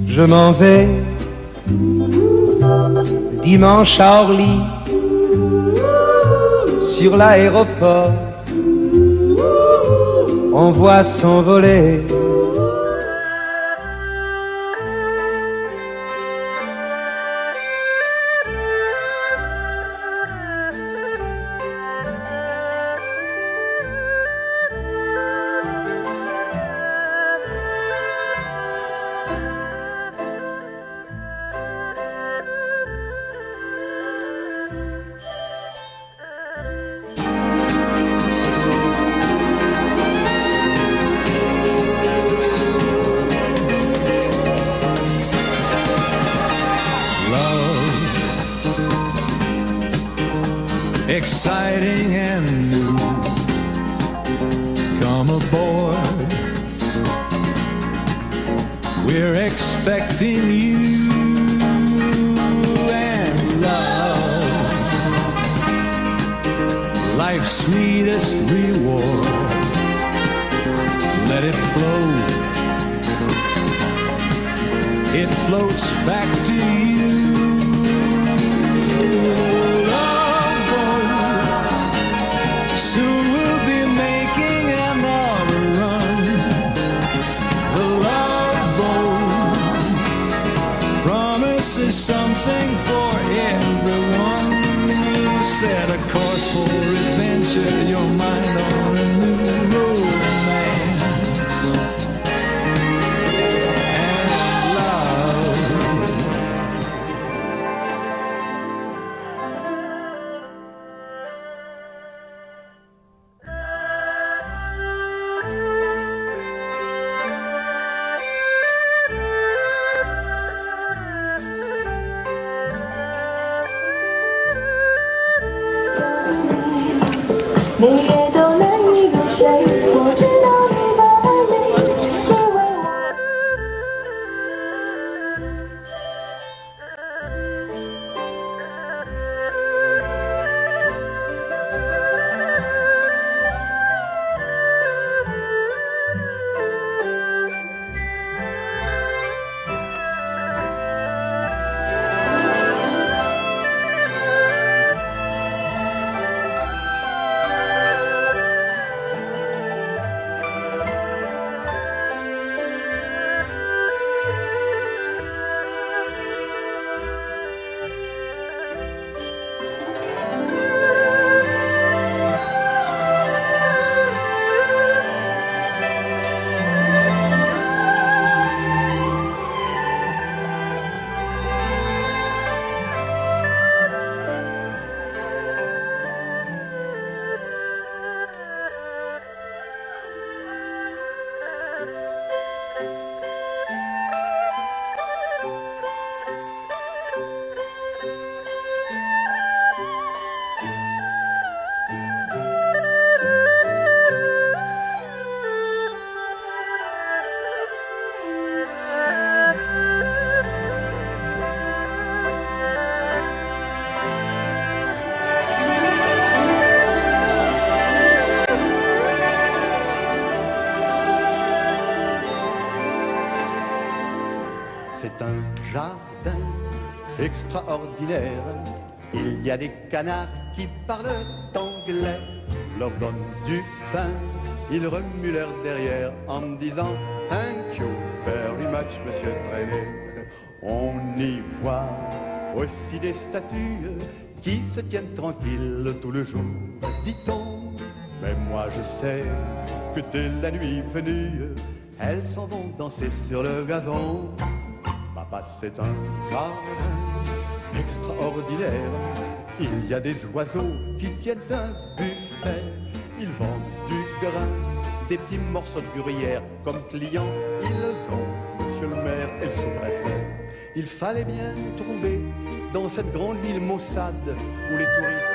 Je m'en vais dimanche à Orly sur l'aéroport. On voit s'envoler exciting and new. Come aboard, we're expecting you. And love, life's sweetest reward, let it flow, it floats back to you. Soon we'll be making another run. The Love Boat promises something for everyone. Set a course for adventure, your mind on a new romance. And love,你也都难以入睡，我知道你的爱美，只为我。C'est un jardin extraordinaire. Il y a des canards qui parlent anglais. Leur donne du pain, ils remuent leur derrière en me disant thank you very much, monsieur Traîné. On y voit aussi des statues qui se tiennent tranquilles tout le jour, dit-on. Mais moi je sais que dès la nuit venue, elles s'en vont danser sur le gazon. Papa, c'est un jardin extraordinaire. Il y a des oiseaux qui tiennent un buffet. Ils vendent du grain, des petits morceaux de gruyère. Comme clients, ils ont monsieur le maire et le sous-préfet. Il fallait bien trouver dans cette grande ville maussade où les touristes...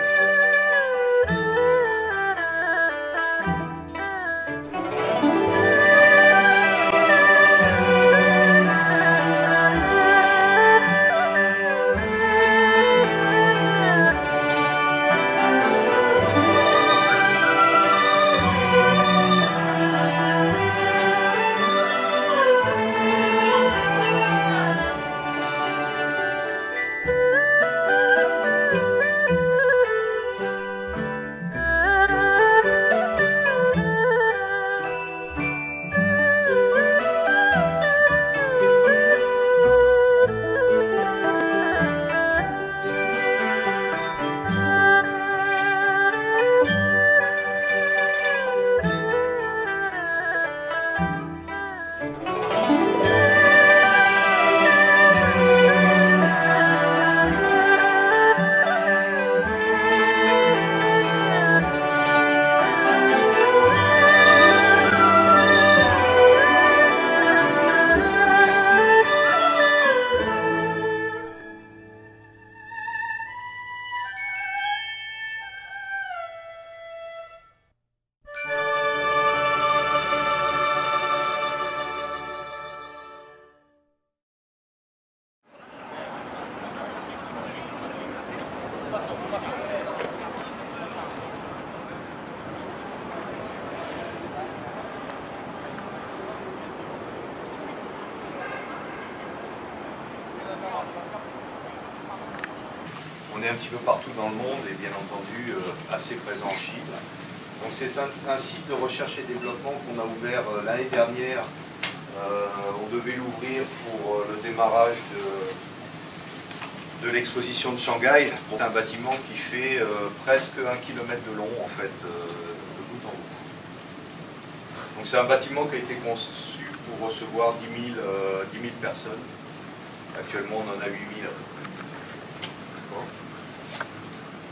est un petit peu partout dans le monde et bien entendu assez présent en Chine. Donc c'est un site de recherche et développement qu'on a ouvert l'année dernière. On devait l'ouvrir pour le démarrage de l'exposition de Shanghai. C'est un bâtiment qui fait presque 1 km de long en fait, de bout en bout. Donc c'est un bâtiment qui a été conçu pour recevoir 10 000 personnes. Actuellement on en a 8 000 à peu près.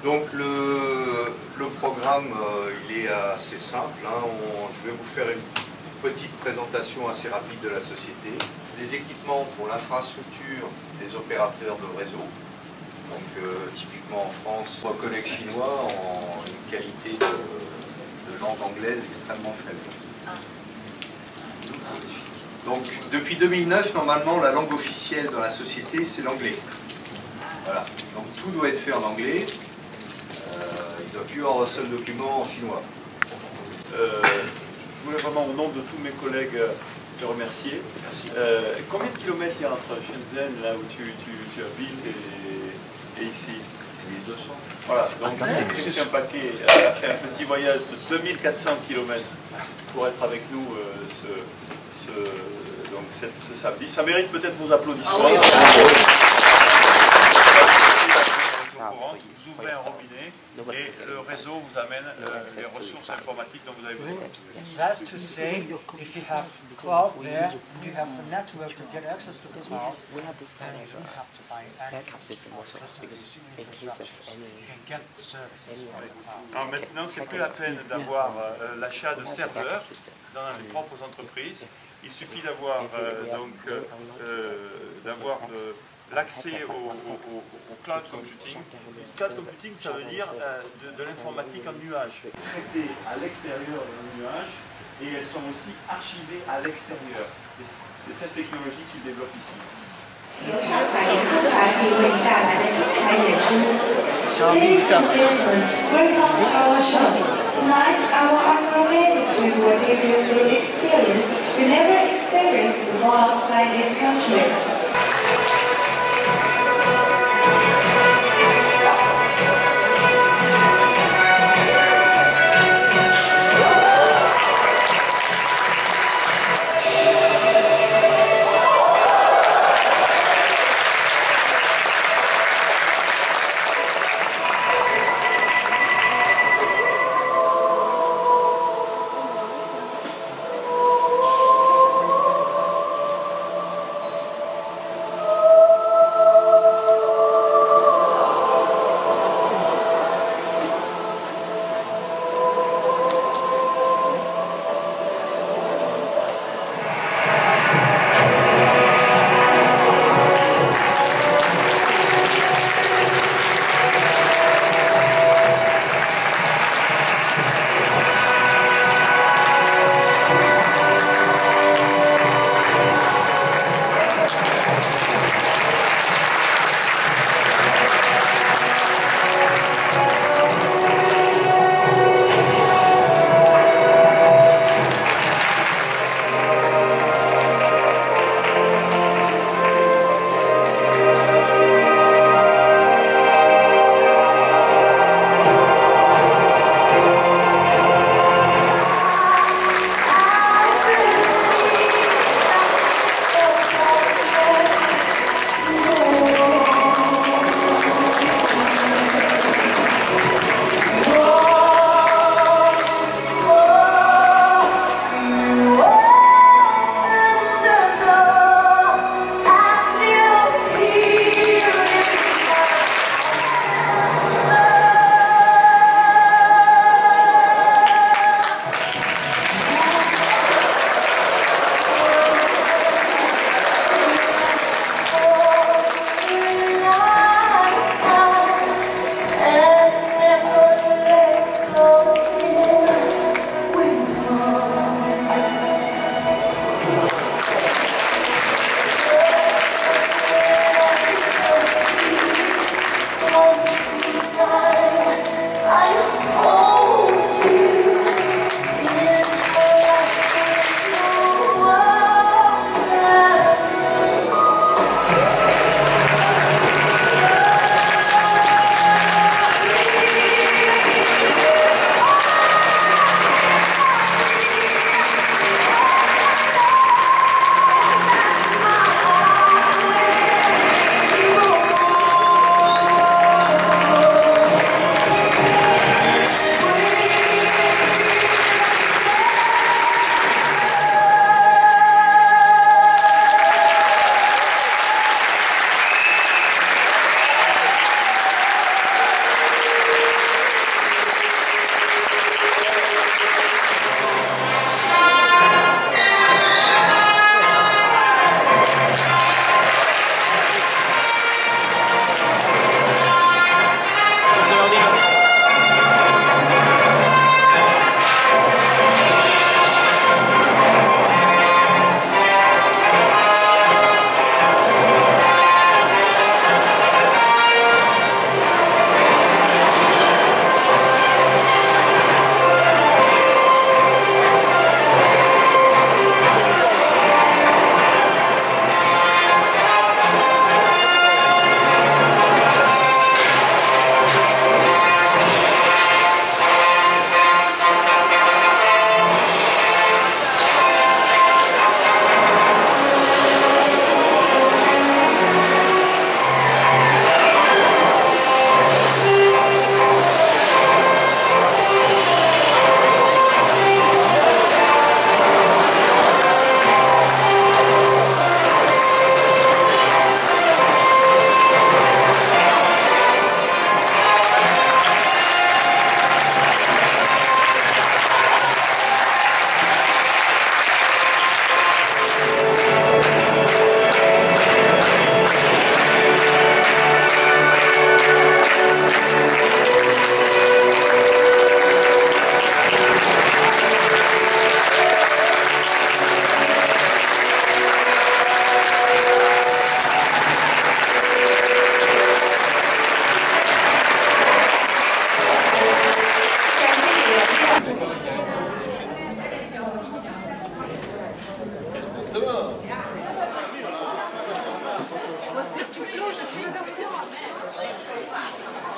Donc le programme il est assez simple. Hein. Je vais vous faire une petite présentation assez rapide de la société. Des équipements pour l'infrastructure des opérateurs de réseau. Donc typiquement en France, on connecte chinois en une qualité de langue anglaise extrêmement faible. Donc depuis 2009, normalement, la langue officielle dans la société, c'est l'anglais. Voilà. Donc tout doit être fait en anglais. Il ne doit plus y avoir un seul document en chinois. Je voulais vraiment, au nom de tous mes collègues, te remercier. Merci. Combien de kilomètres il y a entre Shenzhen, là où tu habites, et ici? 1200. Voilà, donc Christian Paquet a fait un petit voyage de 2400 km pour être avec nous ce samedi. Ça mérite peut-être vos applaudissements. Vous ouvrez un robinet et le réseau vous amène les ressources informatiques dont vous avez besoin. That's to say, if you have cloud there, you have the network to get access to the cloud, then you don't have to buy any facilities in infrastructures. You can get the services from the cloud. Alors maintenant, c'est plus la peine d'avoir l'achat de serveurs dans les propres entreprises. Il suffit d'avoir l'accès au cloud computing. Cloud computing, ça veut dire de l'informatique en nuage. Traitées à l'extérieur d'un nuage et elles sont aussi archivées à l'extérieur. C'est cette technologie qu'ils développent ici. 由上海联合法协为你带来的精彩演出。Ladies and gentlemen, welcome to our show. Tonight, our unromantic team will take you through the experience you never experienced before outside this country.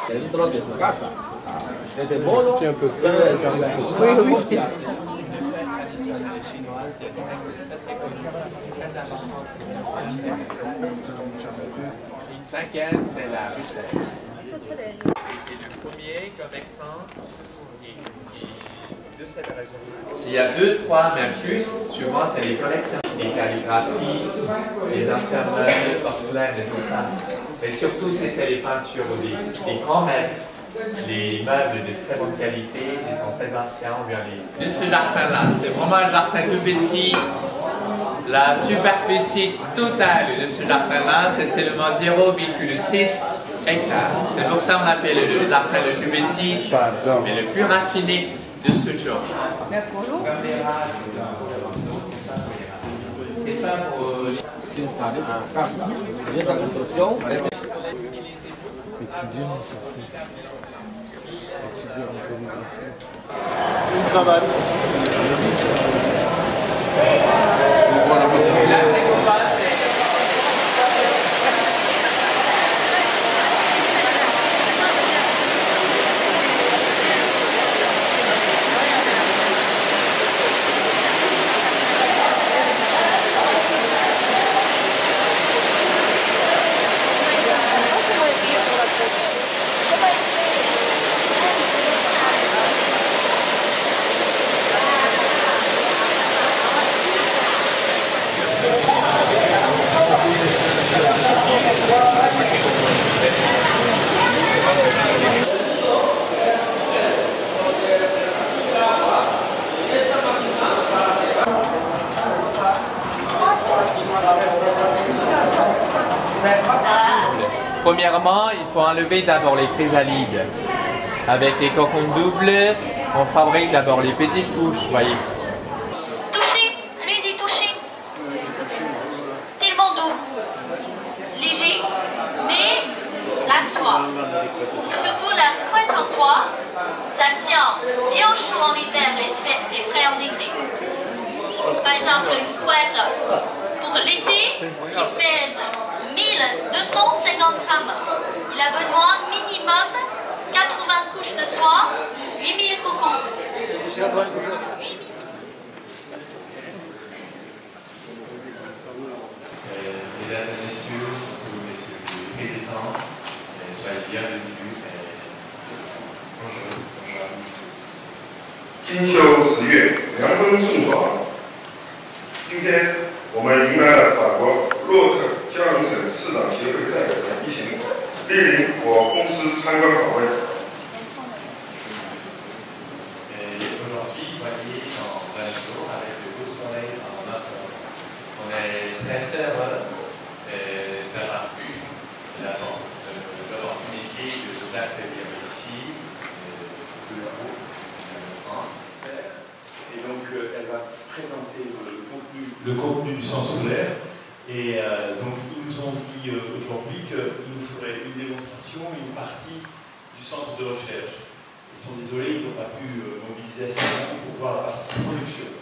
Dentro de su casa. Ese bolo. Oui, oui. Une cinquième, c'est la Russell. C'était le premier commerçant de cette région. S'il y a 2, 3 Mercus, souvent c'est les collections, les calligraphies, les anciens meubles, porcelaines et tout ça. Mais surtout, c'est les peintures des grands maîtres, les meubles de très bonne qualité, ils sont très anciens, ou bien les... De ce jardin-là, c'est vraiment un jardin tout petit. La superficie totale de ce jardin-là, c'est seulement 0,6 hectares. C'est pour ça qu'on appelle le jardin le plus petit, mais le plus raffiné de ce genre. C'est pas pour... S'installer en casa. Bien la construction. Étudier en communication. Une cravate. Là, c'est qu'on va, premièrement, il faut enlever d'abord les chrysalides. Avec les cocons doubles, on fabrique d'abord les petites couches, voyez. Touchez, allez-y, touchez. Tellement doux, léger, mais la soie, surtout la couette en soie, ça tient bien chaud en hiver et c'est frais en été. Par exemple, une couette pour l'été qui pèse 1250 grammes. Il a besoin minimum 80 couches de soie, 8000 cocons. 8000. Mesdames et messieurs, surtout messieurs les présidents, soyez bienvenus. Bonjour, bonjour à tous. 金秋10月，凉风送爽。今天我们迎来了法国洛克加隆省市长协会代表团一行，莅临我公司参观访问。 Aujourd'hui, voyez, dans 20 jours, avec le beau soleil en octobre, on est très heureux d'avoir eu l'opportunité de vous accueillir ici, de la France. Et donc, elle va présenter le contenu du centre solaire. Et donc, ils nous ont dit aujourd'hui qu'ils nous feraient une démonstration, une partie du centre de recherche. Ils sont désolés, ils n'ont pas pu mobiliser assez de monde pour voir la partie production.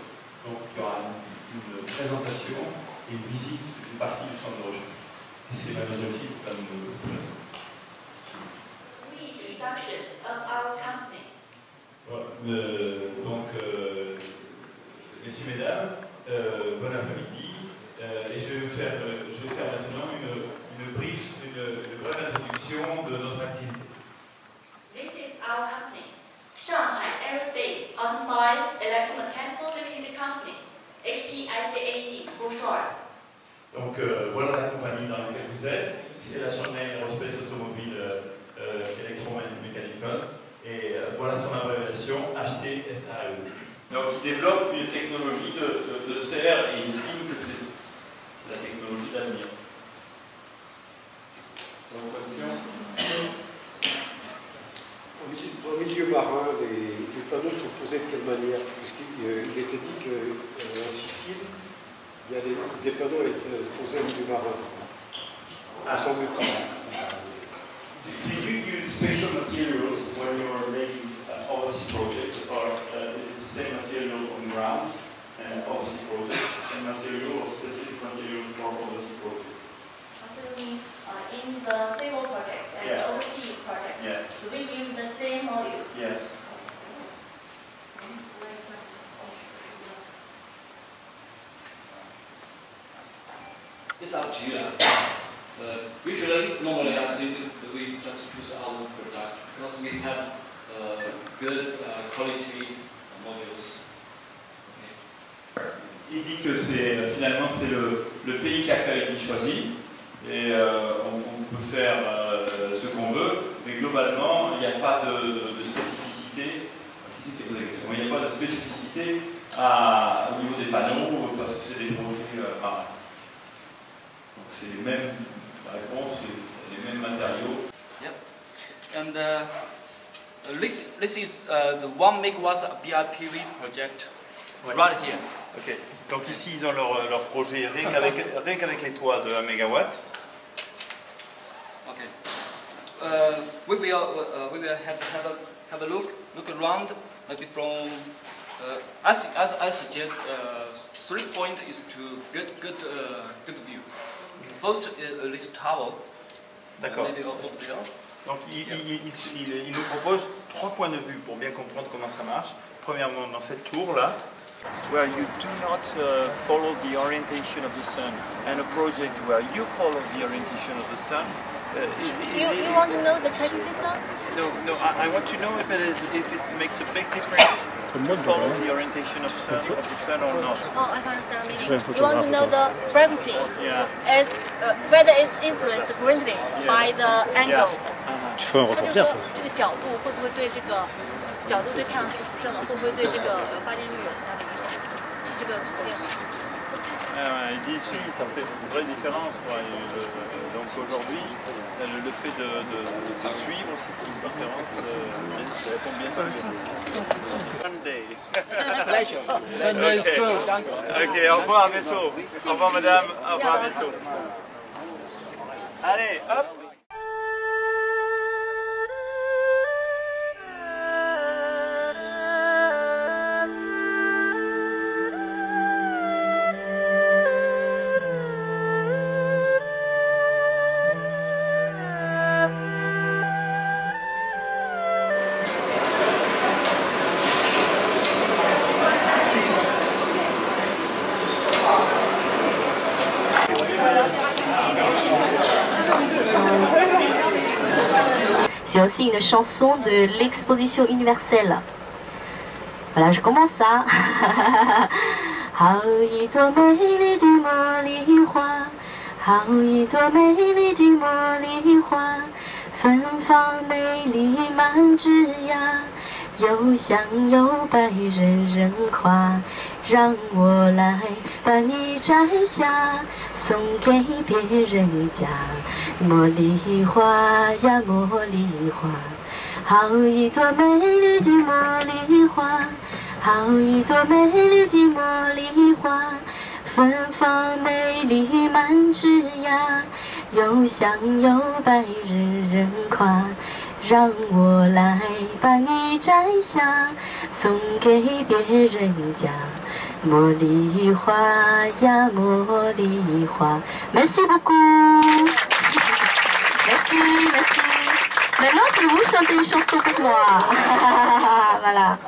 Donc, il y aura une présentation et une visite d'une partie du centre de recherche. Et c'est Mademoiselle aussi qui va nous présenter. Oui, introduction of our company. Voilà. Donc, messieurs, mesdames, bon après-midi. Et je vais faire maintenant une brève introduction de notre activité. This is our company, Shanghai Aerospace Automobile Electromechanical Limited Company, HTICAE for short. Donc voilà la compagnie dans laquelle vous êtes. C'est la Shanghai Aerospace Automobile Electromechanical. Et voilà son abréviation, HTSAE. Donc il développe une technologie de serre et il estime que c'est la technologie d'avenir. Donc question. Au milieu marin, les panneaux sont posés de quelle manière? Puisqu'il était dit qu'en Sicile, il y a des panneaux étaient posés au milieu marin. Semble-t-il. Did you use special materials when you were making overseas projects, or is it the same material on ground and overseas projects, same material or specific It's up to you. Usually, normally, I think we just choose our product because we have good quality modules. Okay. Il dit que finalement c'est le pays qui accueille qui choisit et on peut faire ce qu'on veut, mais globalement il n'y a pas de spécificité. Il n'y a pas de spécificité au niveau des panneaux parce que c'est des projets marins. Donc c'est les mêmes réponses, les mêmes matériaux. Yep. And this is the 1 megawatt BIPV project right here. Ok. Donc ici ils ont leur projet rien qu'avec les toits de 1 MW. Okay. We will have a look around, maybe from. I suggest 3 points is to get good view. First is this tower. D'accord. Maybe over there. Donc il nous propose 3 points de vue pour bien comprendre comment ça marche. Premièrement dans cette tour là. Where you do not follow the orientation of the sun, and a project where you follow the orientation of the sun. You want to know the tracking system? No. I want to know if it makes a big difference to follow the orientation of the sun or not. Oh, I understand. Meaning you want to know the frequency. Yeah. As whether it's influenced greatly by the angle. 去分我这个角度会不会对这个角度对太阳辐射呢？会不会对这个发电率有很大的影响？这个组件。Il dit ici, ça fait une vraie différence. Donc aujourd'hui, le fait de suivre cette différence, ça répond bien sûr. Sunday. Sunday is good. Ok, au revoir, à bientôt. Au revoir madame, au revoir, à bientôt. Allez, hop. C'est aussi une chanson de l'exposition universelle. Voilà, je commence ça. 好一朵美丽的茉莉花，好一朵美丽的茉莉花，芬芳美丽满枝桠，又香又白人人夸。让我来把你摘下，送给别人家。茉莉花呀茉莉花，好一朵美丽的茉莉花，好一朵美丽的茉莉花，芬芳美丽满枝桠，又香又白人人夸。让我来把你摘下，送给别人家。茉莉花呀茉莉花。Merci beaucoup. Merci, merci. Maintenant, c'est vous chanter une chanson pour moi. Voilà.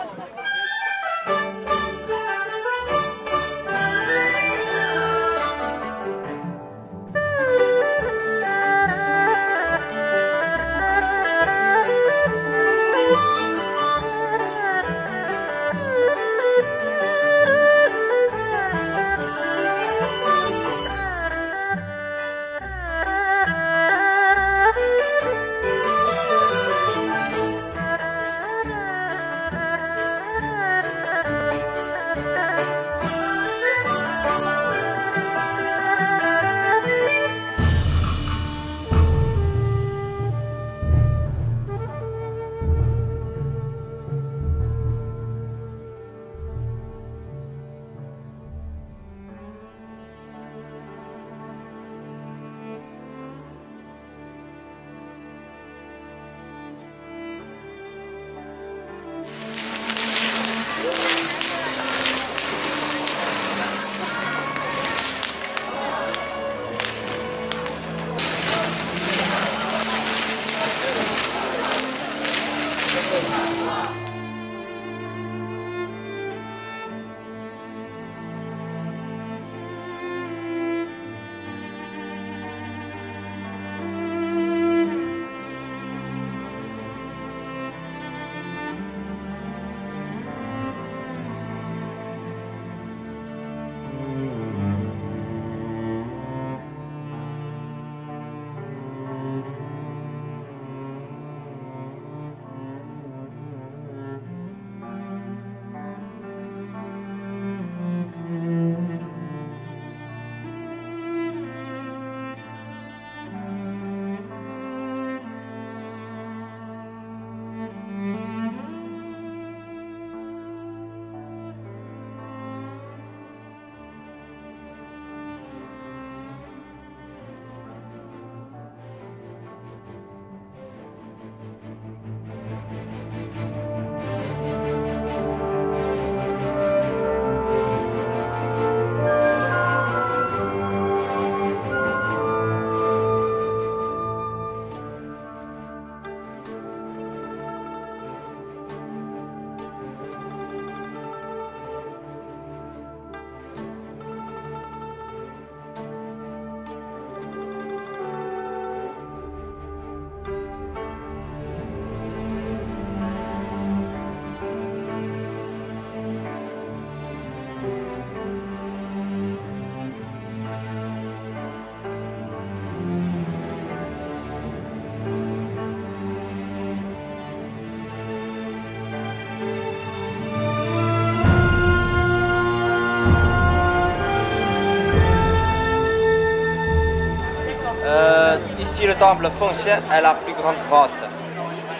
le temple Fengxian est la plus grande grotte.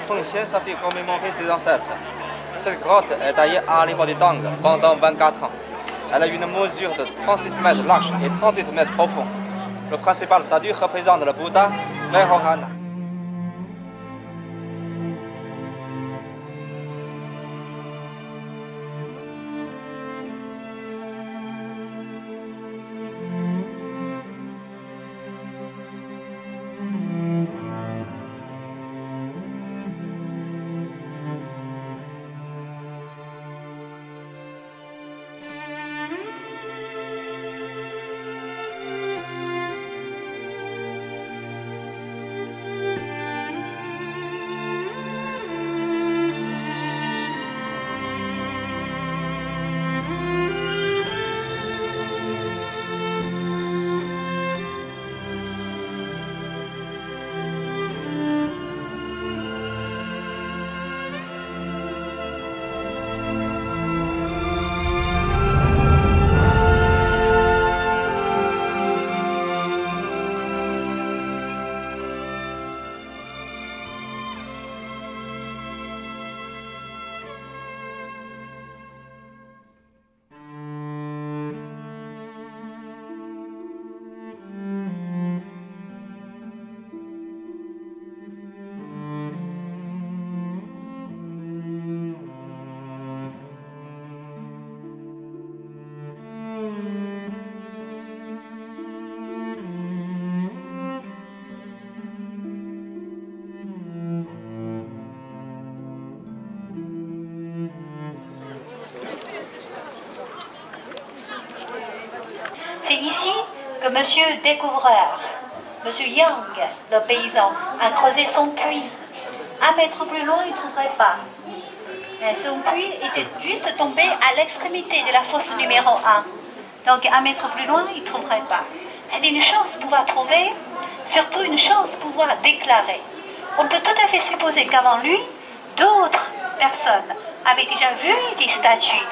Fengxian, ça fait commémorer ses ancêtres. Cette grotte est taillée à l'époque des Tang pendant 24 ans. Elle a une mesure de 36 mètres large et 38 mètres profond. Le principal statue représente le Bouddha Vairohana. C'est ici que Monsieur Découvreur, Monsieur Yang, le paysan, a creusé son puits. 1 mètre plus loin, il ne trouverait pas. Son puits était juste tombé à l'extrémité de la fosse numéro 1. Donc 1 mètre plus loin, il ne trouverait pas. C'est une chance de pouvoir trouver, surtout une chance de pouvoir déclarer. On peut tout à fait supposer qu'avant lui, d'autres personnes avaient déjà vu des statues.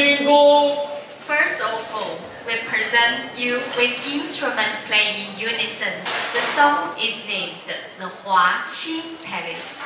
Jingle. First of all, we present you with instrument playing in unison. The song is named The Huaqing Palace.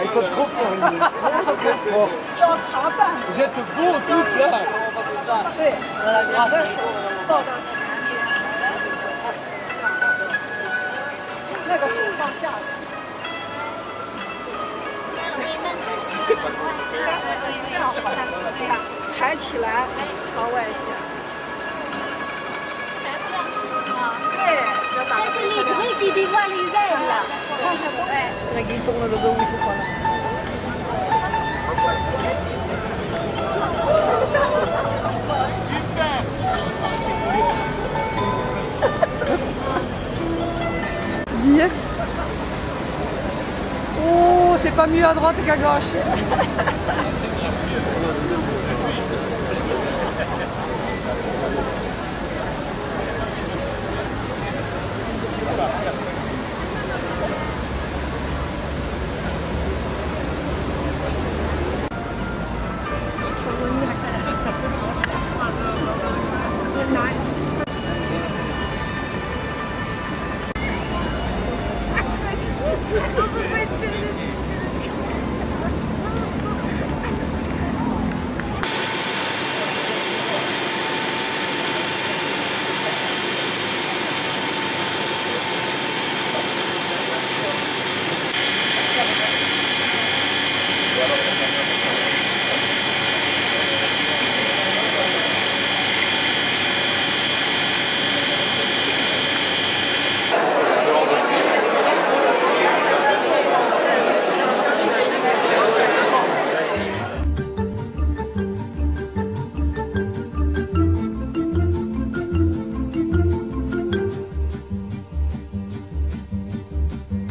Ils sont trop forts, très forts. Vous êtes beaux tous là. 对，两个手抱到前面，那个手放下去。这样，好像这样。抬起来，朝外下。对，但是你可以的话，你在了，哎，那给动了这个50块了。Bien. Oh, c'est pas mieux à droite qu'à gauche.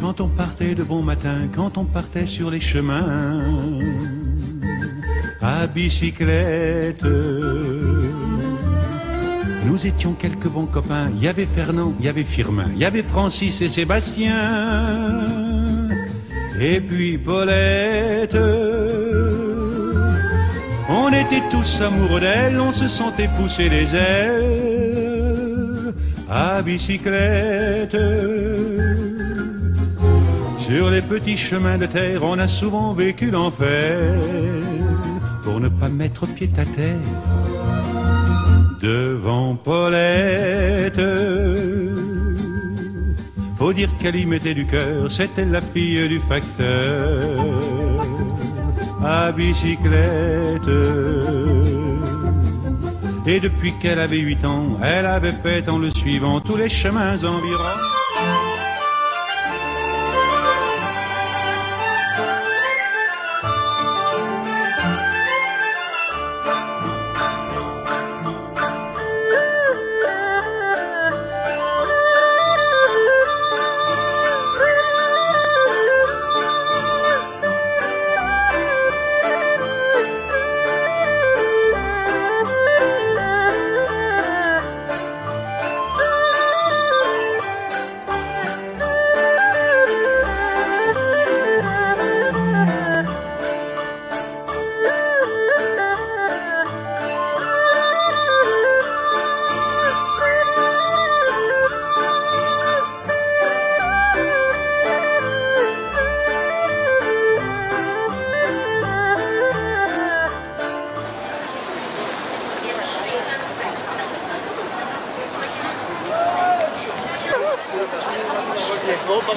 Quand on partait de bon matin, quand on partait sur les chemins, à bicyclette, nous étions quelques bons copains. Il y avait Fernand, il y avait Firmin, il y avait Francis et Sébastien, et puis Paulette. On était tous amoureux d'elle, on se sentait pousser les ailes à bicyclette. Sur les petits chemins de terre, on a souvent vécu l'enfer pour ne pas mettre pied à terre devant Paulette. Faut dire qu'elle y mettait du cœur, c'était la fille du facteur à bicyclette. Et depuis qu'elle avait 8 ans, elle avait fait en le suivant tous les chemins environs.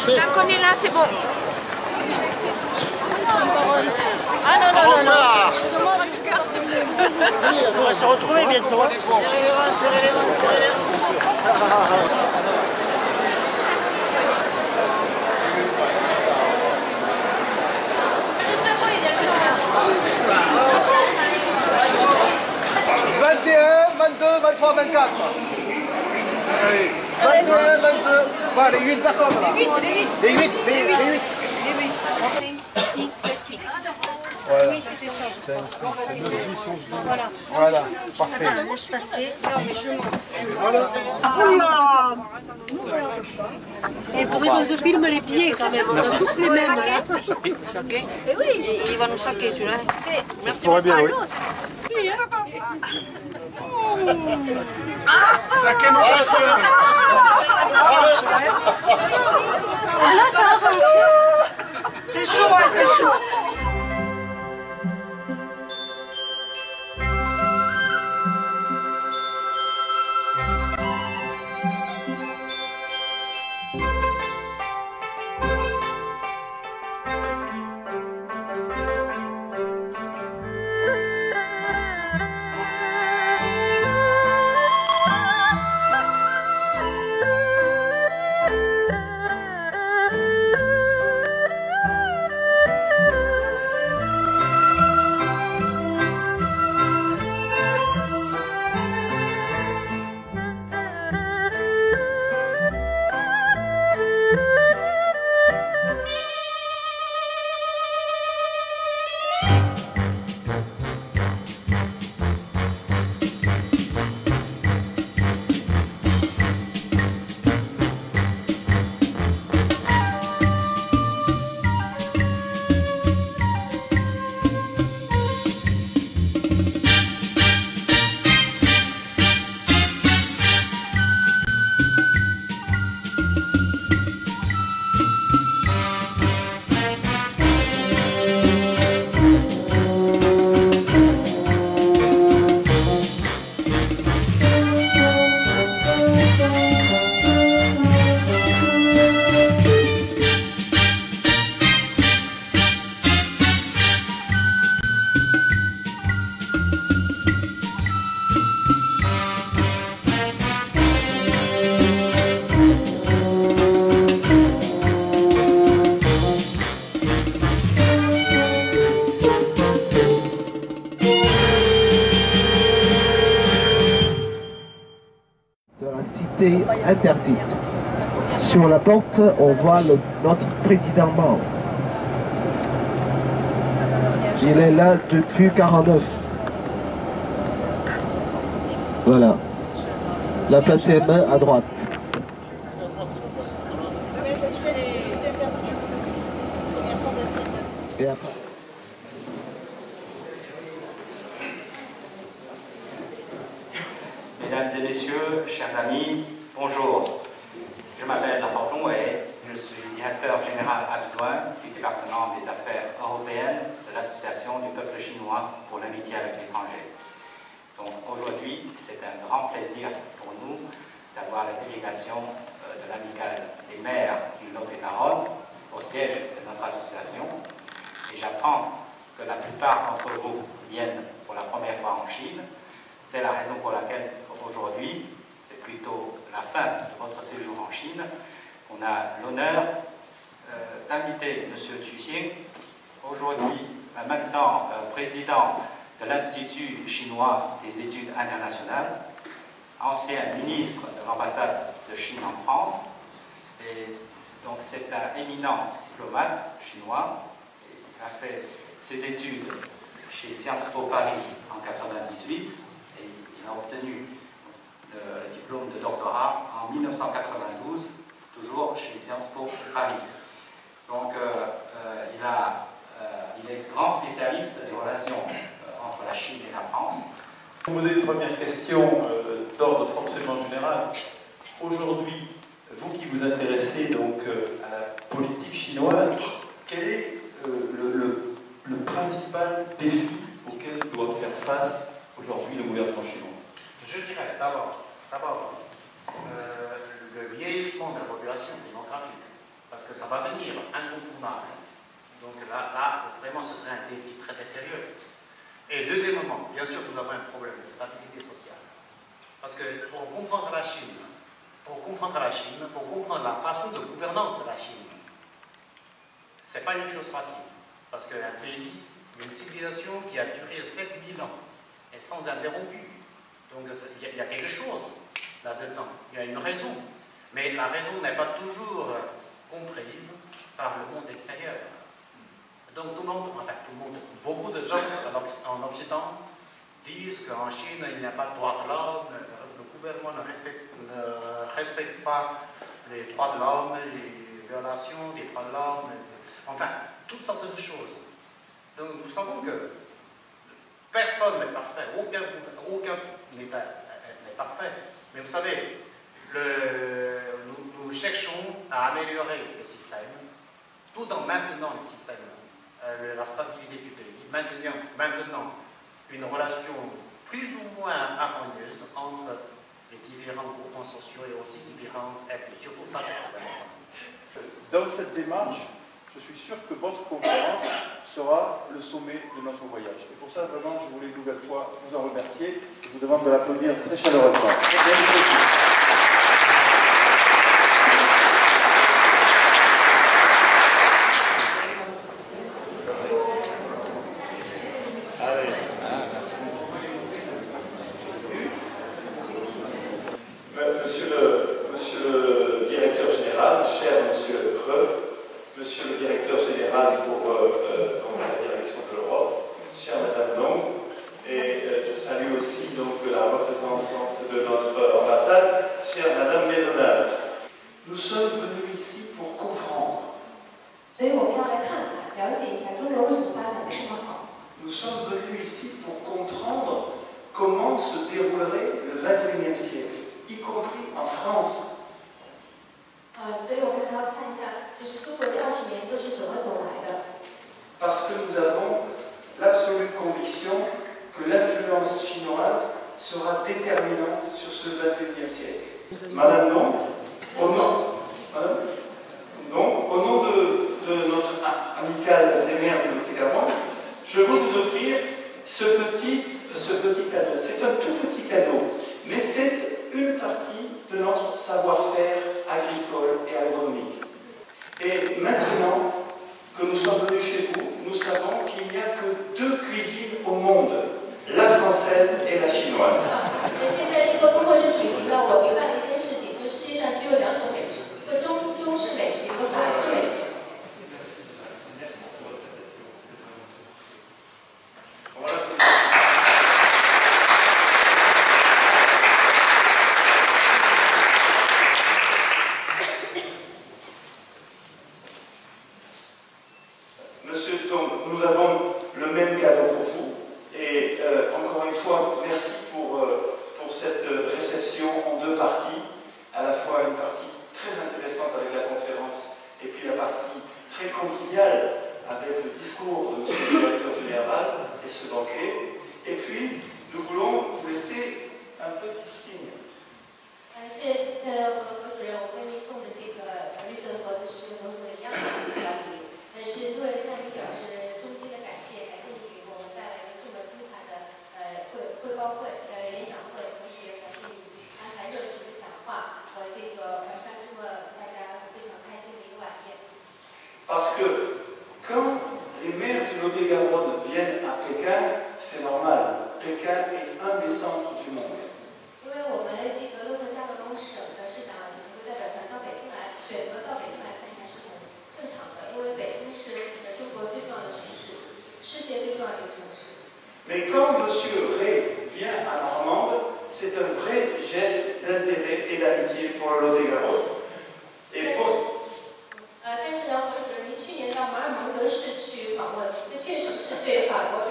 Tant qu'on est là, c'est bon. Ah non, non, non, non. On va se retrouver bientôt. Serrez les rangs, serrez les rangs, serrez les rangs. Les 22, voilà, les 8 personnes là. Les 8. Voilà. Oui, c'était ça. 5, 6, 7, 9, 10, 11, 12. Voilà. Voilà, parfait. Attends, laisse passer. Non, mais je monte. Il faudrait qu'on se filme les pieds quand même, on a tous les mêmes. Et oui, il va nous saquer celui-là. Ça pourrait bien, oui. Saquez mon machin. Là, ça va. C'est chaud, ouais, c'est chaud. était interdite. Sur la porte, on voit notre président Mao. Il est là depuis 1949. Voilà. La 20e main à droite. Et après. Mesdames et messieurs, chers amis, bonjour. Je m'appelle Hao Zhongwei, je suis directeur général adjoint du département des affaires européennes de l'Association du peuple chinois pour l'amitié avec l'étranger. Donc aujourd'hui, c'est un grand plaisir pour nous d'avoir la délégation de l'amicale des maires du Lot-et-Garonne au siège de notre association. Et j'apprends que la plupart d'entre vous viennent pour la première fois en Chine. C'est la raison pour laquelle aujourd'hui, c'est plutôt la fin de votre séjour en Chine. On a l'honneur d'inviter M. Tu Xing, aujourd'hui maintenant président de l'Institut chinois des études internationales, ancien ministre de l'ambassade de Chine en France. Et donc c'est un éminent diplomate chinois. Il a fait ses études chez Sciences Po Paris en 1998 et il a obtenu le diplôme de doctorat en 1992, toujours chez Sciences Po Paris. Donc il est grand spécialiste des relations entre la Chine et la France. Je vais vous poser une première question d'ordre forcément général. Aujourd'hui, vous qui vous intéressez donc à la politique chinoise, quel est le principal défi auquel doit faire face aujourd'hui le gouvernement chinois? Je dirais d'abord le vieillissement de la population démographique, parce que ça va venir incontournable. Donc là, vraiment, ce serait un défi très très sérieux. Et deuxièmement, bien sûr, nous avons un problème de stabilité sociale. Parce que pour comprendre la Chine, pour comprendre la façon de gouvernance de la Chine, c'est pas une chose facile. Parce qu'un pays, une civilisation qui a duré 7000 ans, et sans interrompu. Donc il y a quelque chose là-dedans, il y a une raison. Mais la raison n'est pas toujours comprise par le monde extérieur. Donc tout le monde, beaucoup de gens en Occident disent qu'en Chine, il n'y a pas de droits de l'homme, le gouvernement ne respecte pas les droits de l'homme, les violations des droits de l'homme, enfin, toutes sortes de choses. Donc nous savons que personne n'est parfait, aucun n'est parfait. Mais vous savez, nous cherchons à améliorer le système, tout en maintenant le système, la stabilité du pays, maintenant une relation plus ou moins harmonieuse entre les différents groupements sociaux et aussi différentes ethnies. Surtout ça, c'est important. Dans cette démarche, je suis sûr que votre conférence sera le sommet de notre voyage. Et pour ça, vraiment, je voulais une nouvelle fois vous en remercier. Je vous demande de l'applaudir très chaleureusement. Monsieur le directeur général, cher monsieur Re, monsieur le directeur général pour la direction de l'Europe, chère madame Long, et je salue aussi donc la représentante de notre ambassade, chère madame Maisonnade. Nous sommes venus ici pour comprendre. Nous sommes venus ici pour comprendre comment se déroulerait le XXIe siècle, y compris en France. Parce que nous avons l'absolue conviction que l'influence chinoise sera déterminante sur ce XXIe siècle. Madame Dong, au nom de notre amicale des maires de Lot-et-Garonne, je veux vous offrir ce petit cadeau. C'est un tout petit cadeau, mais c'est une partie de notre savoir-faire agricole et agronomique. Et maintenant que nous sommes venus chez vous, nous savons qu'il n'y a que deux cuisines au monde, la française et la chinoise. convivial avec le discours de M. le directeur général et ce banquet. Et puis, nous voulons vous laisser un petit signe. 何主任，我为您送的这个绿色的盒子是和我们一样的小礼，是为了向您表示衷心的感谢，感谢你给我们带来的这么精彩的汇报会、演讲会，同时也感谢你安排热情的讲话和这个晚上这么大家非常开心的一个晚宴。Parce que quand les maires du Lot-et-Garonne viennent à Pékin, c'est normal. Pékin est un des centres du monde. 因为我们这个洛特加洛农省的市长行政代表团到北京来，选择到北京来看一看是很正常的，因为北京是中国最重要的城市，世界最重要的一个城市。Mais quand M. Ray vient à Normande, c'est un vrai geste d'intérêt et d'amitié pour le Lot-et-Garonne. Et pour 但是呢，何主任，您去年到马尔蒙德市去访问，这确实是对法国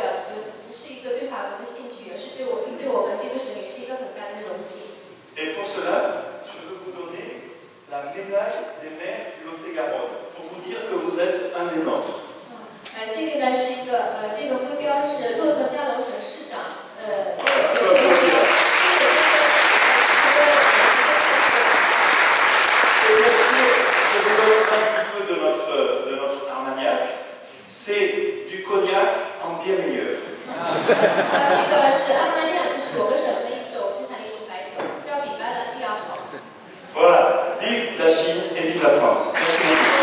是一个对法国的兴趣，也是对我们这个省里是一个很大的荣幸。Et pour cela, je veux vous donner la médaille des maires du Lot-et-Garonne, pour vous dire que vous êtes un des nôtres. 谢谢的是一个这个徽标是洛特加隆省市长de notre Armagnac, c'est du cognac en bien meilleur. 这个是阿曼尼亚，是我们省的一种生产的一种白酒，要比白兰地要好。Voilà, vive la Chine et vive la France. Merci beaucoup.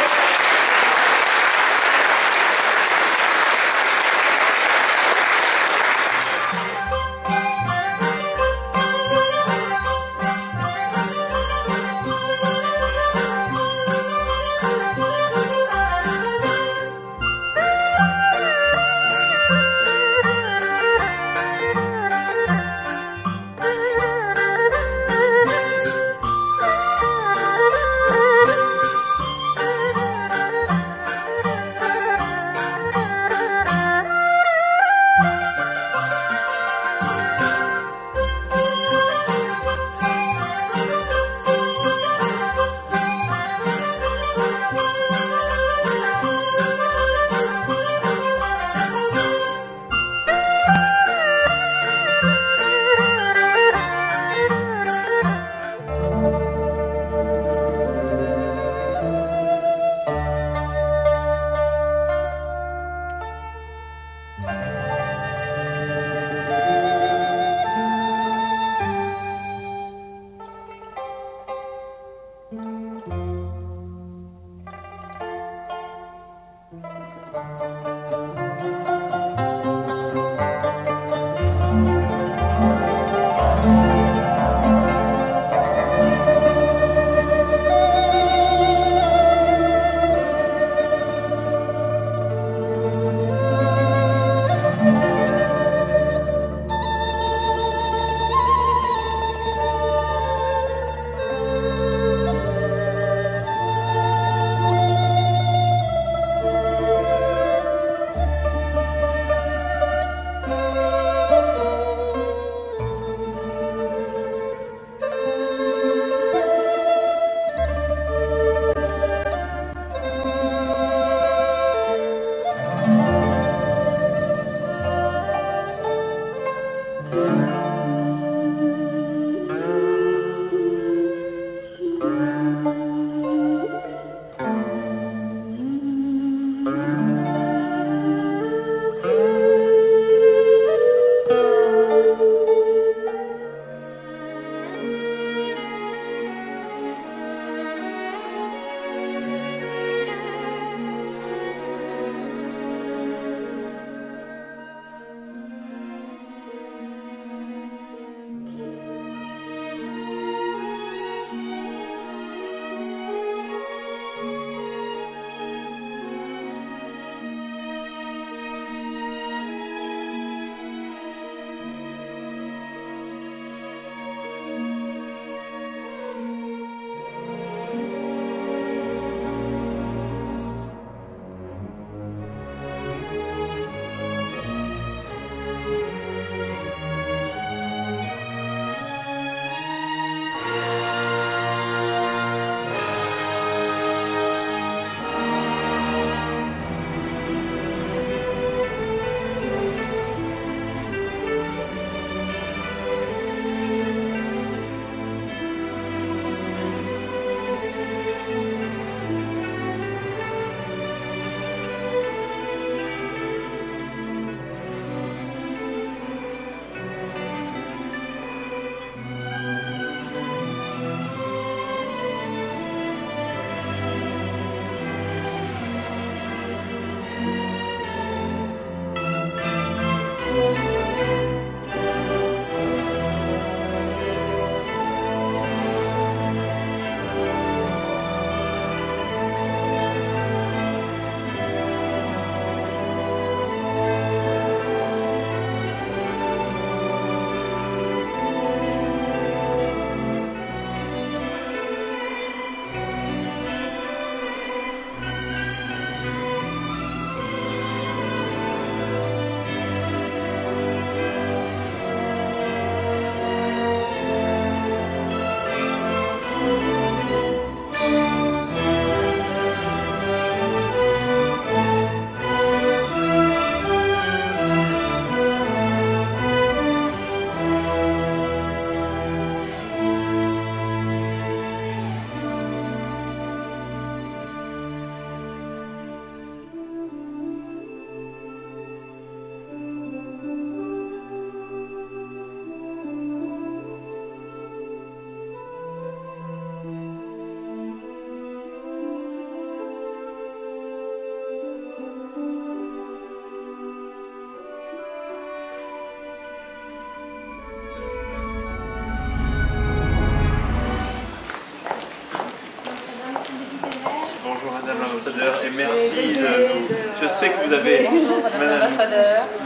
ambassadeur, et merci de nous. Je sais que vous avez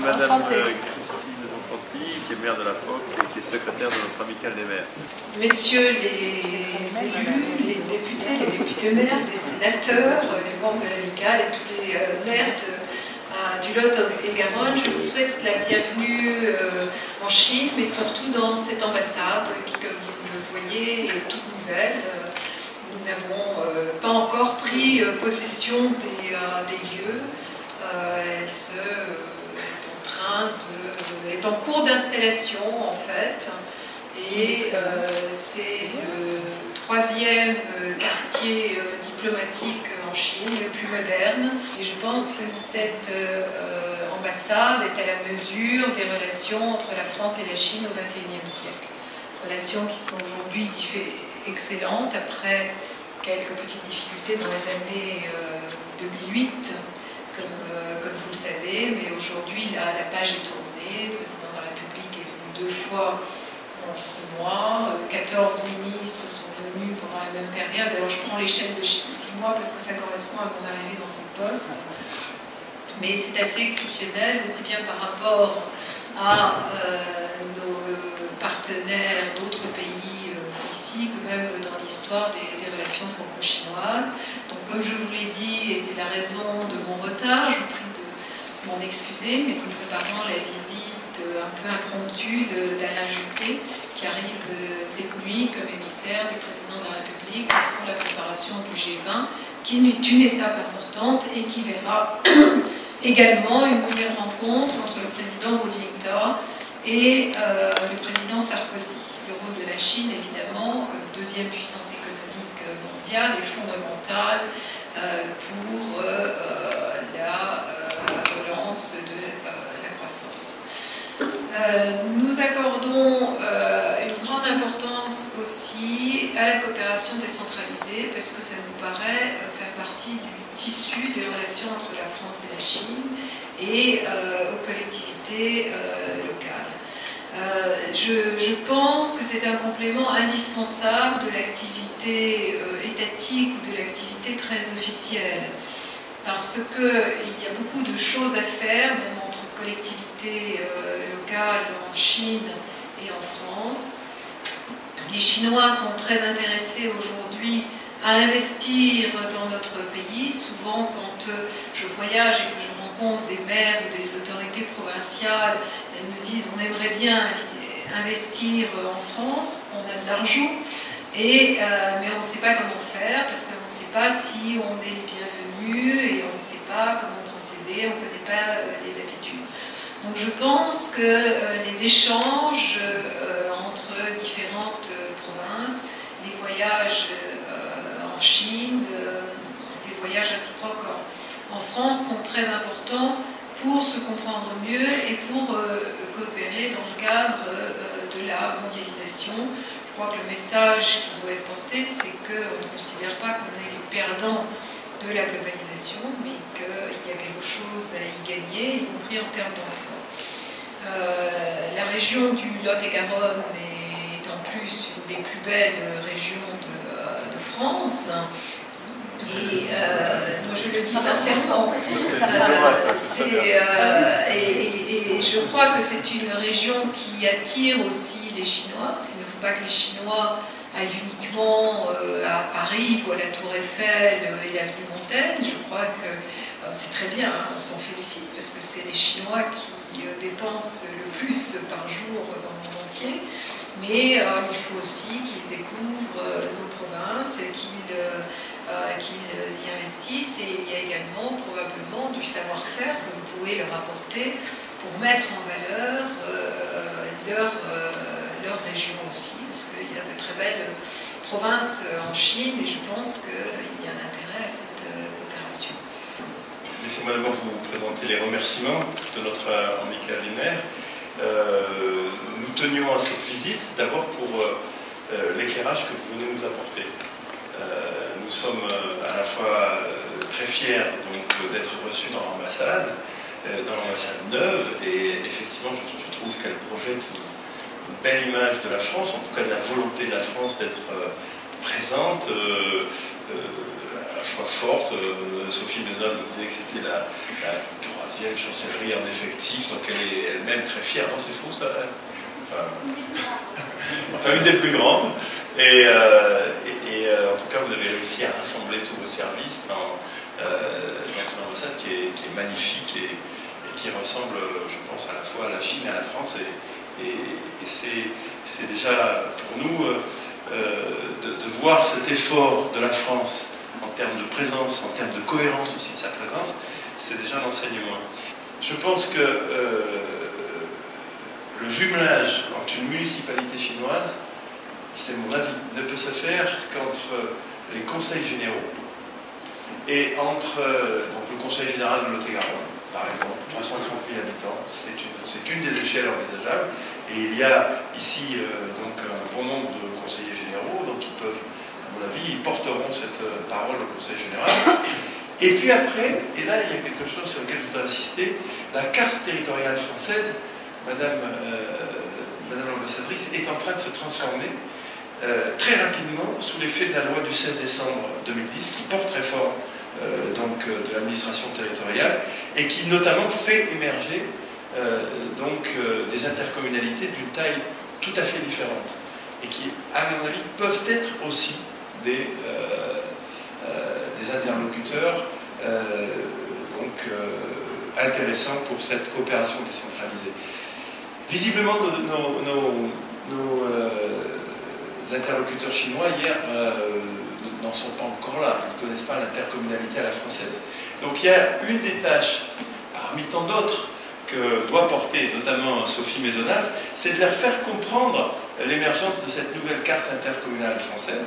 Madame Christine Bonfanti, qui est maire de la Fox et qui est secrétaire de notre amicale des maires. Messieurs les élus, les députés maires, les sénateurs, les membres de l'amicale et tous les maires du Lot-et-Garonne, je vous souhaite la bienvenue en Chine, mais surtout dans cette ambassade qui, comme vous le voyez, est toute nouvelle. Nous n'avons pas encore pris possession des lieux. Elle est en cours d'installation en fait, et c'est le 3e quartier diplomatique en Chine, le plus moderne. Et je pense que cette ambassade est à la mesure des relations entre la France et la Chine au XXIe siècle. Relations qui sont aujourd'hui excellentes après quelques petites difficultés dans les années 2008, comme vous le savez, mais aujourd'hui la page est tournée. Le président de la République est venu 2 fois en 6 mois, 14 ministres sont venus pendant la même période. Alors je prends l'échelle de 6 mois parce que ça correspond à mon arrivée dans ce poste, mais c'est assez exceptionnel, aussi bien par rapport à nos partenaires d'autres pays ici que même dans l'histoire des relations franco-chinoises. Donc comme je vous l'ai dit, et c'est la raison de mon retard, je vous prie de m'en excuser, mais nous préparons la visite un peu impromptue d'Alain Juppé, qui arrive cette nuit comme émissaire du président de la République pour la préparation du G20, qui est une étape importante et qui verra également une nouvelle rencontre entre le président Boudinta et le président Sarkozy. Le rôle de la Chine, évidemment, comme 2e puissance économique mondiale, est fondamental pour la relance de la croissance. Nous accordons une grande importance aussi à la coopération décentralisée parce que ça nous paraît faire partie du tissu des relations entre la France et la Chine et aux collectivités locales. Je pense que c'est un complément indispensable de l'activité étatique ou de l'activité très officielle, parce qu'il y a beaucoup de choses à faire, même entre collectivités locales en Chine et en France. Les Chinois sont très intéressés aujourd'hui à investir dans notre pays. Souvent, quand je voyage et que je rencontre des maires ou des autorités provinciales, elles me disent on aimerait bien investir en France, on a de l'argent, mais on ne sait pas comment faire parce qu'on ne sait pas si on est les bienvenus et on ne sait pas comment procéder, on ne connaît pas les habitudes. Donc je pense que les échanges entre différentes provinces, les voyages en Chine, des voyages réciproques en France sont très importants pour se comprendre mieux et pour coopérer dans le cadre de la mondialisation. Je crois que le message qui doit être porté, c'est qu'on ne considère pas qu'on est les perdants de la globalisation, mais qu'il y a quelque chose à y gagner, y compris en termes d'emploi. La région du Lot-et-Garonne est en plus une des plus belles régions de France. Et moi je le dis sincèrement, et je crois que c'est une région qui attire aussi les Chinois, parce qu'il ne faut pas que les Chinois aillent uniquement à Paris, voient la Tour Eiffel et l'avenue Montaigne. Je crois que c'est très bien, on s'en félicite, parce que c'est les Chinois qui dépensent le plus par jour dans le monde entier. Mais il faut aussi qu'ils découvrent nos provinces, qu'ils y investissent, et il y a également probablement du savoir-faire que vous pouvez leur apporter pour mettre en valeur leur région aussi, parce qu'il y a de très belles provinces en Chine et je pense qu'il y a un intérêt à cette coopération. Laissez-moi d'abord vous présenter les remerciements de notre amicale des maires. Nous tenions à cette visite d'abord pour l'éclairage que vous venez nous apporter. Nous sommes à la fois très fiers d'être reçus dans l'ambassade neuve, et effectivement je trouve qu'elle projette une belle image de la France, en tout cas de la volonté de la France d'être présente la fois forte. Sophie Maisonneuve nous disait que c'était la troisième chancellerie en effectif, donc elle est elle-même très fière. Non, c'est faux ça, enfin, une des plus grandes. Et en tout cas, vous avez réussi à rassembler tous vos services dans une ambassade qui est magnifique et qui ressemble, je pense, à la fois à la Chine et à la France. Et c'est déjà pour nous de voir cet effort de la France en termes de présence, en termes de cohérence aussi de sa présence, c'est déjà un enseignement. Je pense que le jumelage entre une municipalité chinoise, c'est mon avis, ne peut se faire qu'entre les conseils généraux et entre donc le conseil général de Lot-et-Garonne, par exemple, 330 000 habitants, c'est une des échelles envisageables. Et il y a ici donc un bon nombre de conseillers généraux, donc ils peuvent, à mon avis, ils porteront cette parole au conseil général. Et puis après, et là il y a quelque chose sur lequel je voudrais insister, la carte territoriale française, Madame l'ambassadrice, est en train de se transformer très rapidement sous l'effet de la loi du 16 décembre 2010 qui porte réforme de l'administration territoriale et qui notamment fait émerger des intercommunalités d'une taille tout à fait différente et qui, à mon avis, peuvent être aussi des interlocuteurs intéressants pour cette coopération décentralisée. Visiblement, nos interlocuteurs chinois, hier, n'en sont pas encore là. Ils ne connaissent pas l'intercommunalité à la française. Donc il y a une des tâches, parmi tant d'autres, que doit porter notamment Sophie Maisonneuve, c'est de leur faire comprendre l'émergence de cette nouvelle carte intercommunale française.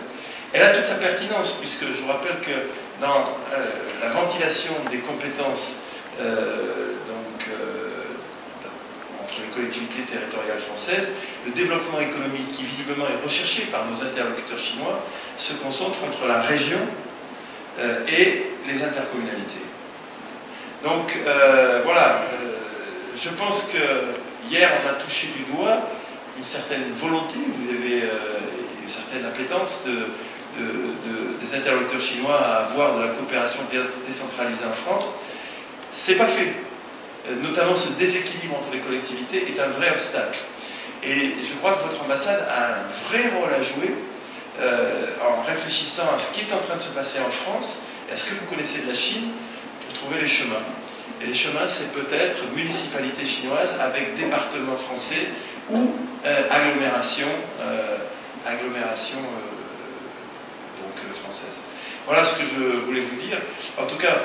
Elle a toute sa pertinence, puisque je vous rappelle que dans la ventilation des compétences entre les collectivités territoriales françaises, le développement économique qui visiblement est recherché par nos interlocuteurs chinois se concentre entre la région et les intercommunalités. Donc voilà, je pense que hier on a touché du doigt une certaine volonté, vous avez une certaine appétence des interlocuteurs chinois à avoir de la coopération décentralisée en France. C'est pas fait. Notamment ce déséquilibre entre les collectivités est un vrai obstacle. Et je crois que votre ambassade a un vrai rôle à jouer en réfléchissant à ce qui est en train de se passer en France et à ce que vous connaissez de la Chine pour trouver les chemins. Et les chemins, c'est peut-être municipalité chinoise avec département français ou agglomération française. Voilà ce que je voulais vous dire. En tout cas,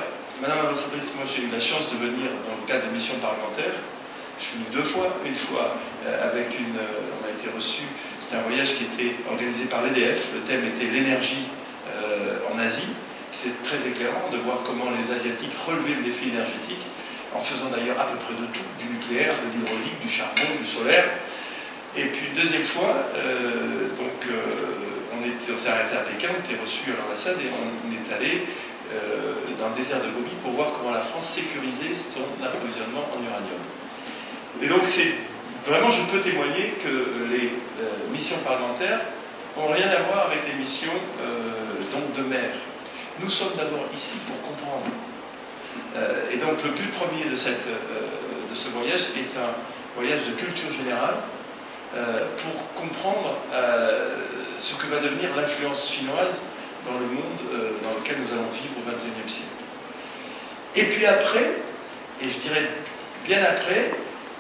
Madame l'ambassadrice, moi j'ai eu la chance de venir dans le cadre de missions parlementaires. Je suis venu 2 fois. Une fois on a été reçu, c'était un voyage qui était organisé par l'EDF. Le thème était l'énergie en Asie. C'est très éclairant de voir comment les Asiatiques relevaient le défi énergétique, en faisant d'ailleurs à peu près de tout, du nucléaire, de l'hydraulique, du charbon, du solaire. Et puis deuxième fois, on s'est arrêté à Pékin, on était reçu à l'ambassade et on est allé dans le désert de Gobi pour voir comment la France sécurisait son approvisionnement en uranium. Et donc vraiment, je peux témoigner que les missions parlementaires n'ont rien à voir avec les missions de mer. Nous sommes d'abord ici pour comprendre. Et donc le but premier de ce voyage est un voyage de culture générale pour comprendre ce que va devenir l'influence chinoise dans le monde dans lequel nous allons vivre au XXIe siècle. Et puis après, et je dirais bien après,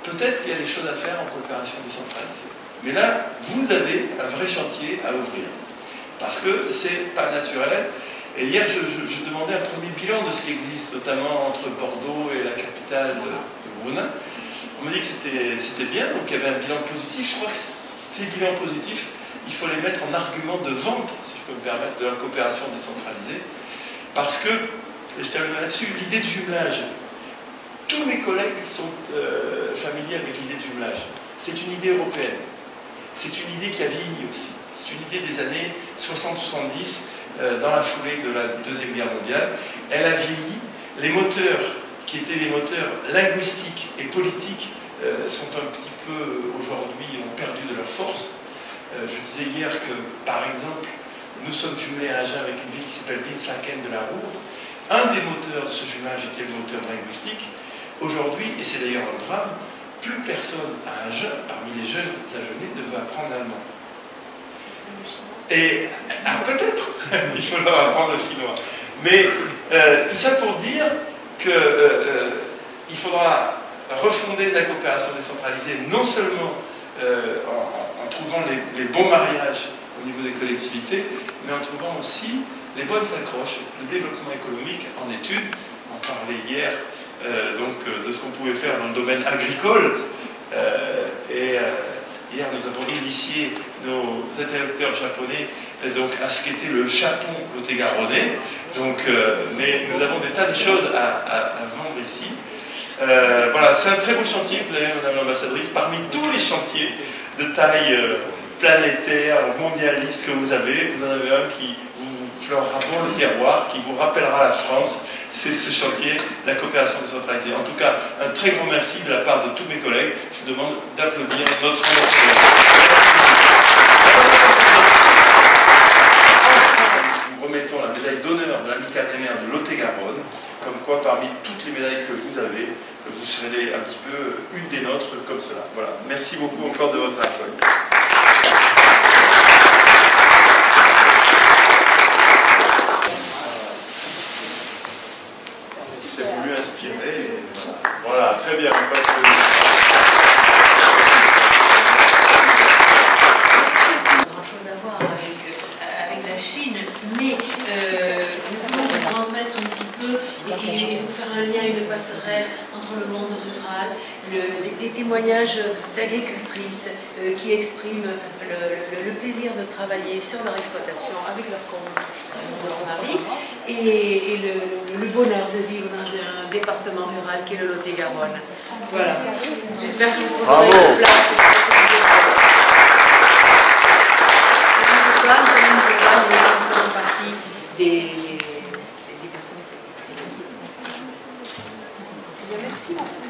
peut-être qu'il y a des choses à faire en coopération décentralisée. Mais là, vous avez un vrai chantier à ouvrir. Parce que c'est pas naturel. Et hier, je demandais un premier bilan de ce qui existe, notamment entre Bordeaux et la capitale de Brunin. On m'a dit que c'était bien, donc il y avait un bilan positif. Je crois que ces bilans positifs, il faut les mettre en argument de vente, si je peux me permettre, de la coopération décentralisée. Parce que, et je terminerai là-dessus, l'idée de jumelage, tous mes collègues sont familiers avec l'idée de jumelage. C'est une idée européenne. C'est une idée qui a vieilli aussi. C'est une idée des années 60-70, dans la foulée de la Deuxième Guerre mondiale. Elle a vieilli. Les moteurs, qui étaient des moteurs linguistiques et politiques, sont un petit peu, aujourd'hui, ont perdu de leur force. Je disais hier que, par exemple, nous sommes jumelés à Agen avec une ville qui s'appelle Dinslaken de la Roure. Un des moteurs de ce jumelage était le moteur linguistique. Aujourd'hui, et c'est d'ailleurs un drame, plus personne à Agen, parmi les jeunes Agenais, ne veut apprendre l'allemand. Et peut-être, il faut leur apprendre le chinois. Mais tout ça pour dire qu'il faudra refonder la coopération décentralisée, non seulement en trouvant les bons mariages au niveau des collectivités, mais en trouvant aussi les bonnes accroches. Le développement économique en études, on parlait hier de ce qu'on pouvait faire dans le domaine agricole, hier nous avons initié nos interlocuteurs japonais à ce qu'était le Japon lot-et-garonnais, mais nous avons des tas de choses à vendre ici. Voilà, c'est un très beau chantier que vous avez, Madame l'ambassadrice, parmi tous les chantiers de taille planétaire, mondialiste que vous en avez un qui vous fleurera bon le terroir, qui vous rappellera la France, c'est ce chantier, la coopération décentralisée. En tout cas, un très grand merci de la part de tous mes collègues. Je vous demande d'applaudir notre ambassadeur. Nous remettons la médaille d'honneur de l'Amicale des maires de Lot-et-Garonne, comme quoi parmi toutes les médailles que vous avez, vous serez un petit peu une des nôtres comme cela. Voilà. Merci beaucoup encore de votre accueil. Si c'est voulu inspirer, voilà, très bien. Grand-chose à voir avec la Chine, mais nous voulons vous transmettre un petit peu et vous faire un lien, une passerelle entre le monde rural, des témoignages d'agricultrices qui expriment le plaisir de travailler sur leur exploitation avec leur mari et le bonheur de vivre dans un département rural qui est le Lot-et-Garonne. Voilà. J'espère que vous trouverez une place. Nous faisons partie des personnes. Merci beaucoup.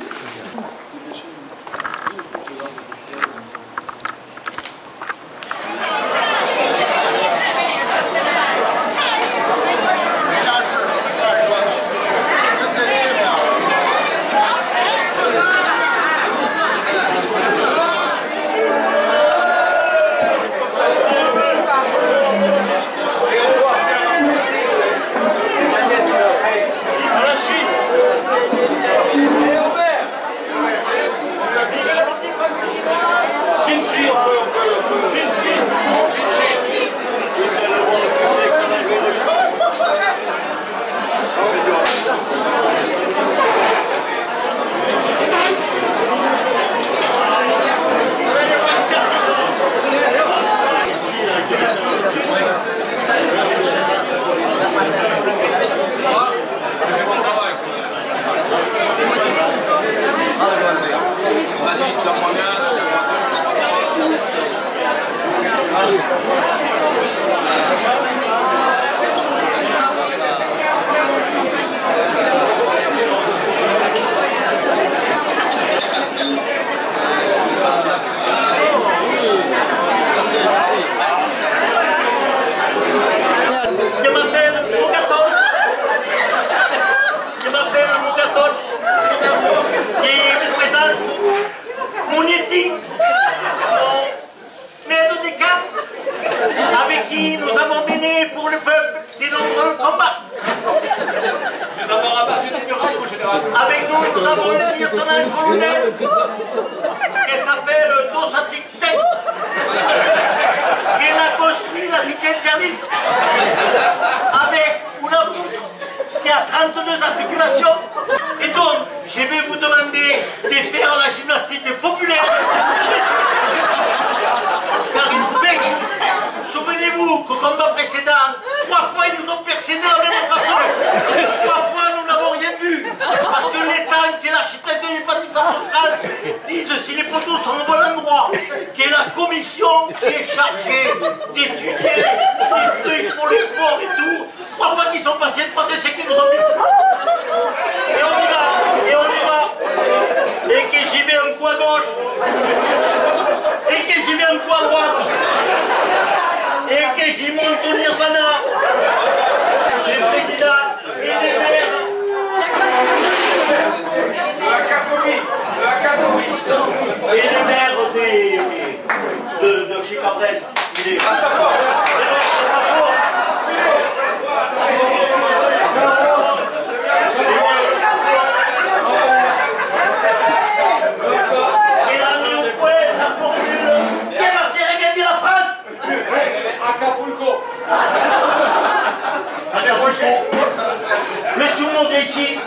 Avec nous, nous avons une lieutenant-colonel qui s'appelle Dosatiktek, qui a construit la cité interdite, avec une poutre qui a 32 articulations. Et donc, je vais vous demander de faire la gymnastique populaire. Car il faut bien. Souvenez-vous qu'au combat précédent, 3 fois ils nous ont percé de la même façon. 3 fois nous n'avons rien vu. Parce que les tanks et l'architecte des panifères de France disent si les poteaux sont au bon endroit, qui est la commission qui est chargée d'étudier les trucs pour les sports et tout. 3 fois qu'ils sont passés, 3 essais qu'ils nous ont mis. Et on y va, et on y va. Et que j'y vais un coup à gauche. Et que j'y vais un coup à droite. Et que j'y monte au Nirvana. on vient ici.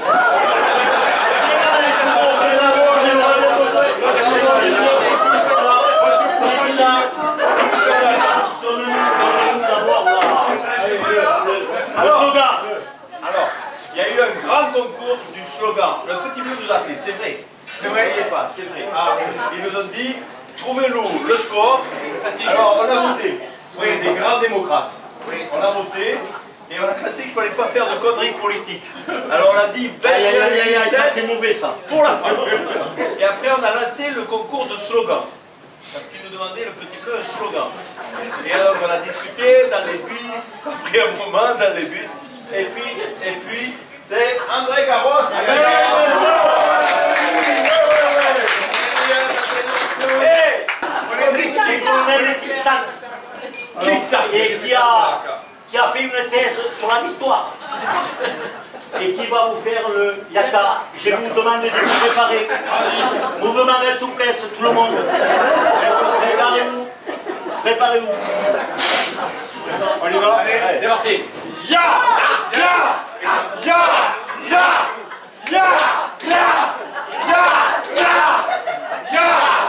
Alors, il y a eu un grand concours du slogan. Le petit bleu nous a appelé, c'est vrai. C'est vrai. Vous ne pas, c'est vrai. Ah, ils nous ont dit, trouvez-nous le score. Alors, on a voté. Oui, des grands démocrates. Oui. On a voté et on a classé qu'il ne fallait pas faire de conneries politiques. Alors, on a dit 21 c'est mauvais ça. pour la France. Et après, on a lancé le concours de slogan. Parce qu'ils nous demandaient, le petit bleu, un slogan. Et alors, on a discuté dans les bus, après un moment dans les bus. Et puis, c'est André Garros. Et qui a fait une thèse sur la victoire. Et qui va vous faire le yaka. Je vous demande de vous préparer. Mouvement de souplesse, tout le monde. Préparez-vous. Préparez-vous. On y va. Allez, c'est parti. Ya! Ya! Ya! Ya! Ya! Ya! Ya! Ya! Ya! Ya!